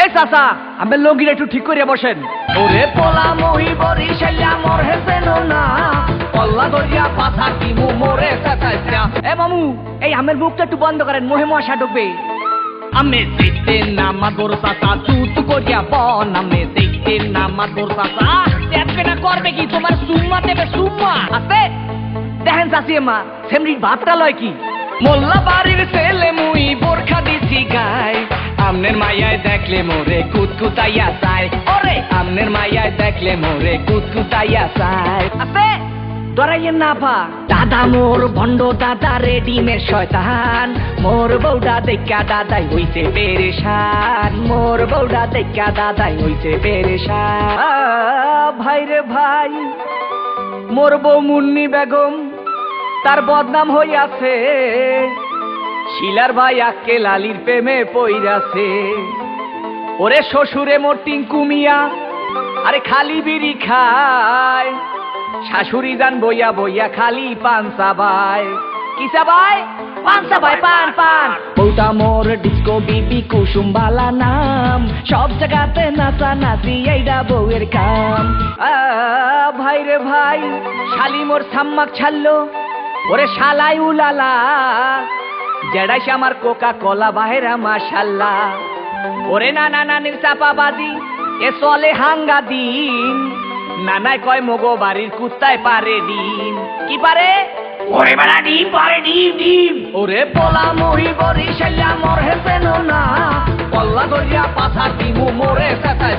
এই চাচা আমি লঙ্গিটা একটু ঠিক করিয়া বসেন। ওরে পোলা মহি বরিশাইয়া মোর হেসেন না, পল্লা ধরিয়া পাথা দিমু মোরে চাচাইয়া। এ মামু এই আমের মুখটা একটু বন্ধ করেন, মহে মশা ঢুকবে। আমি দেখতে নামা গোর চাচা তুত করিয়া বন, আমি দেখতে নামা গোর চাচা দেখবে না করবে কি তোমার সুম্মা দেবে সুম্মা আছে। দেখেন চাচি মা সেমরি ভাতটা লয় কি, মোল্লা বাড়ির ছেলে মুই বোরখা দিছি গায়, আমনের মাইয়ায় দেখলে মোরে কুতকুতাইয়া চায়। ওরে আমনের মাইয়ায় দেখলে মোরে কুতকুতাইয়া চায়। আছে ডরাইয়েন না পা, দাদা মোর ভণ্ড দাদা রেডিমেড শয়তান, মোর বউডা দেখা দাদাই হইছে পেরেশান, মোর বউডা দেখা দাদাই হইছে পেরেশান। ভাই রে ভাই মোর বউ মুন্নি বেগম তার বদনাম হইয়াছে, শিলার ভাই আক্কে লালির প্রেমে পইরাছে। ওরে শ্বশুরে মোর টিঙ্কু মিয়া আরে খালি বিড়ি খায়, শাশুড়ি যান বইয়া বইয়া খালি পান চাবায়। কি চাবায়? পান চাবায়, পান পান। বউটা মোর ডিস্কো বিবি কুসুম বালা নাম, সব জায়গাতে নাচা নাচি এইডা বউয়ের কাম। ভাই রে ভাই শালি মোর সাম্মাক ছাড়লো, ওরে শালাই উলালা জেডাইছে আমার কোকা কলা বাহেরা মাশাল্লাহ। ওরে নানা নানির চাপাবাজি এ চলে হাঙ্গা দিন, নানাই কয় মগো বাড়ির কুত্তায় পারে ডিম। কি পারে? ওরে বেড়া ডিম পারে, ডিম ডিম। ওরে পোলা মহি বরিশাইয়া মোর হেসেন না, পল্লা ধরিয়া পাথা দিমু মোরে চাচাই।